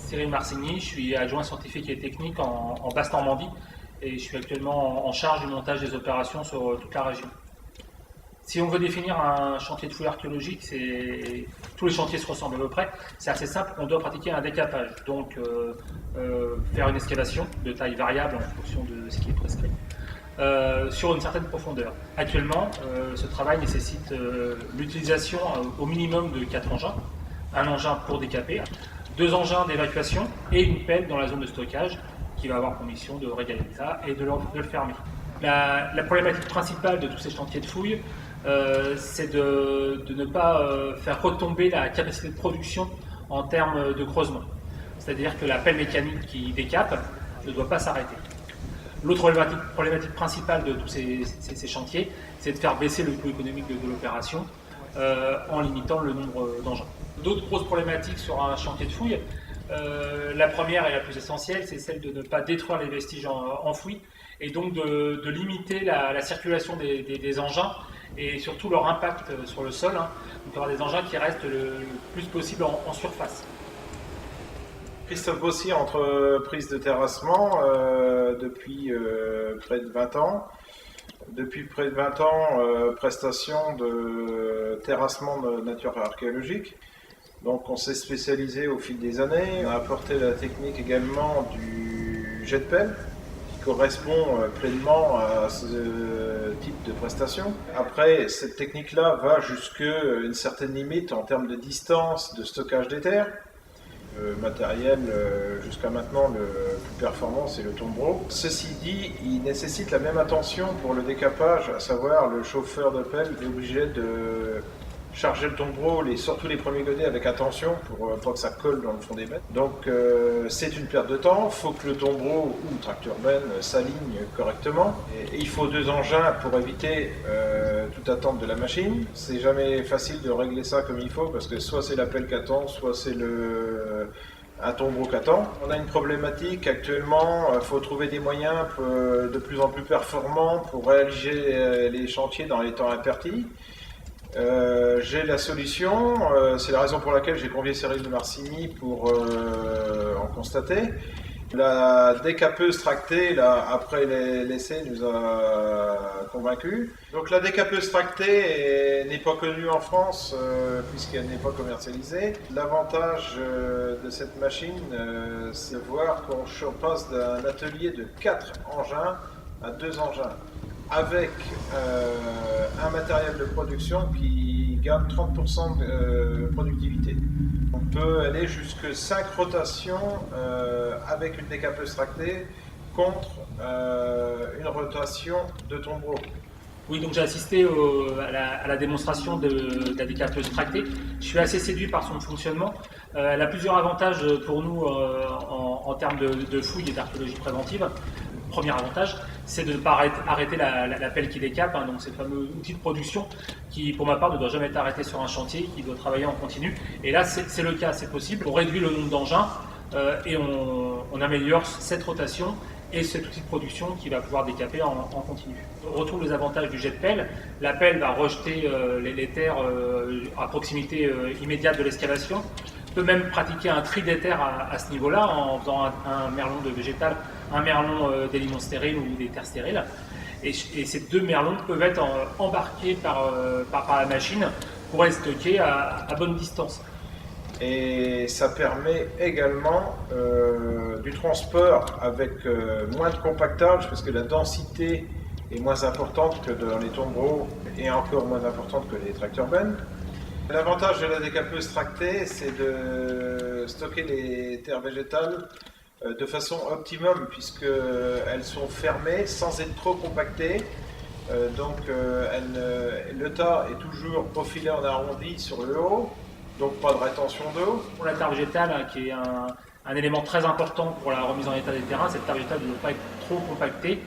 Cyril Marcigny, je suis adjoint scientifique et technique en Basse-Normandie et je suis actuellement en charge du montage des opérations sur toute la région. Si on veut définir un chantier de fouille archéologique, tous les chantiers se ressemblent à peu près, c'est assez simple, on doit pratiquer un décapage, donc faire une excavation de taille variable en fonction de ce qui est prescrit, sur une certaine profondeur. Actuellement, ce travail nécessite l'utilisation au minimum de 4 engins, un engin pour décaper, 2 engins d'évacuation et une pelle dans la zone de stockage qui va avoir pour mission de régaler ça et de le fermer. La problématique principale de tous ces chantiers de fouille, c'est de ne pas faire retomber la capacité de production en termes de creusement. C'est-à-dire que la pelle mécanique qui décape ne doit pas s'arrêter. L'autre problématique principale de tous ces chantiers, c'est de faire baisser le coût économique de l'opération en limitant le nombre d'engins. D'autres grosses problématiques sur un chantier de fouille, la première et la plus essentielle, c'est celle de ne pas détruire les vestiges enfouis et donc de limiter la circulation des engins et surtout leur impact sur le sol. Donc avoir des engins qui restent le plus possible en surface. Christophe Bossy, entreprise de terrassement depuis près de 20 ans. Depuis près de 20 ans, prestation de terrassement de nature archéologique. Donc on s'est spécialisé au fil des années. On a apporté la technique également du jet de pelle, qui correspond pleinement à ce type de prestation. Après, cette technique-là va jusqu'à une certaine limite en termes de distance de stockage des terres. Le matériel jusqu'à maintenant le plus performant, c'est le tombereau. Ceci dit, il nécessite la même attention pour le décapage, à savoir le chauffeur de pelle est obligé de charger le tombereau, surtout les premiers godets, avec attention pour pas que ça colle dans le fond des mètres. Donc c'est une perte de temps, il faut que le tombereau ou le tracteur benne s'aligne correctement. Et il faut 2 engins pour éviter toute attente de la machine. C'est jamais facile de régler ça comme il faut, parce que soit c'est la pelle qui attend, soit c'est un tombereau qui attend. On a une problématique actuellement, il faut trouver des moyens de plus en plus performants pour réaliser les chantiers dans les temps impartis. J'ai la solution, c'est la raison pour laquelle j'ai convié Cyril Marcigny pour en constater. La décapeuse tractée, là, après l'essai, nous a convaincus. Donc la décapeuse tractée n'est pas connue en France puisqu'elle n'est pas commercialisée. L'avantage de cette machine, c'est de voir qu'on passe d'un atelier de 4 engins à 2 engins, avec un matériel de production qui garde 30% de productivité. On peut aller jusqu'à 5 rotations avec une décapeuse tractée contre une rotation de tombereau. Oui, donc j'ai assisté à la démonstration de la décapeuse tractée. Je suis assez séduit par son fonctionnement. Elle a plusieurs avantages pour nous en termes de fouille et d'archéologie préventive. Premier avantage, c'est de ne pas arrêter la pelle qui décape, donc c'est le fameux outil de production qui, pour ma part, ne doit jamais être arrêté sur un chantier, qui doit travailler en continu. Et là, c'est le cas, c'est possible. On réduit le nombre d'engins et on améliore cette rotation et cet outil de production qui va pouvoir décaper en continu. On retrouve les avantages du jet de pelle. La pelle va rejeter les terres à proximité immédiate de l'excavation. On peut même pratiquer un tri des terres à ce niveau-là en faisant un merlon de végétal, un merlon d'éléments stériles ou des terres stériles. Et ces 2 merlons peuvent être embarqués par la machine pour être stockés à bonne distance. Et ça permet également du transport avec moins de compactage, parce que la densité est moins importante que dans les tombereaux et encore moins importante que les tracteurs bennes. L'avantage de la décapeuse tractée, c'est de stocker les terres végétales de façon optimum, puisqu'elles sont fermées sans être trop compactées. Donc le tas est toujours profilé en arrondi sur le haut, donc pas de rétention d'eau. Pour la terre végétale, qui est un élément très important pour la remise en état des terrains, cette terre végétale ne doit pas être trop compactée.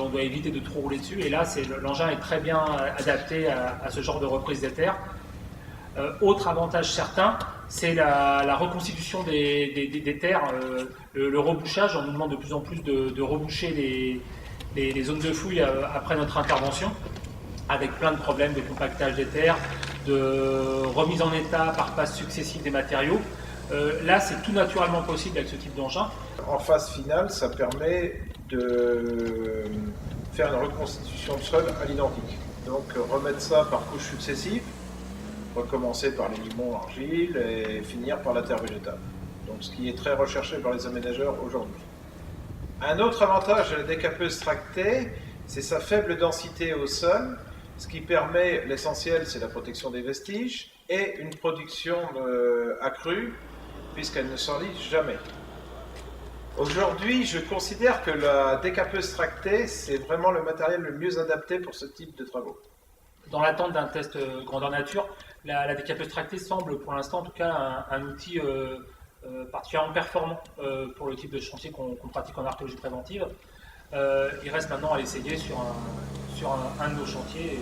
On doit éviter de trop rouler dessus. Et là, l'engin est très bien adapté à ce genre de reprise des terres. Autre avantage certain, c'est la reconstitution des terres, le rebouchage. On nous demande de plus en plus de reboucher les zones de fouille après notre intervention, avec plein de problèmes de compactage des terres, de remise en état par passes successives des matériaux. Là, c'est tout naturellement possible avec ce type d'engin. En phase finale, ça permet de faire une reconstitution de sol à l'identique. Donc remettre ça par couches successives, recommencer par les limons argile et finir par la terre végétale. Donc ce qui est très recherché par les aménageurs aujourd'hui. Un autre avantage de la décapeuse tractée, c'est sa faible densité au sol, ce qui permet, l'essentiel c'est la protection des vestiges et une production accrue puisqu'elle ne s'enlise jamais. Aujourd'hui, je considère que la décapeuse tractée, c'est vraiment le matériel le mieux adapté pour ce type de travaux. Dans l'attente d'un test grandeur nature, la décapeuse tractée semble pour l'instant en tout cas un outil particulièrement performant pour le type de chantier qu'on pratique en archéologie préventive. Il reste maintenant à l'essayer sur un de nos chantiers. Et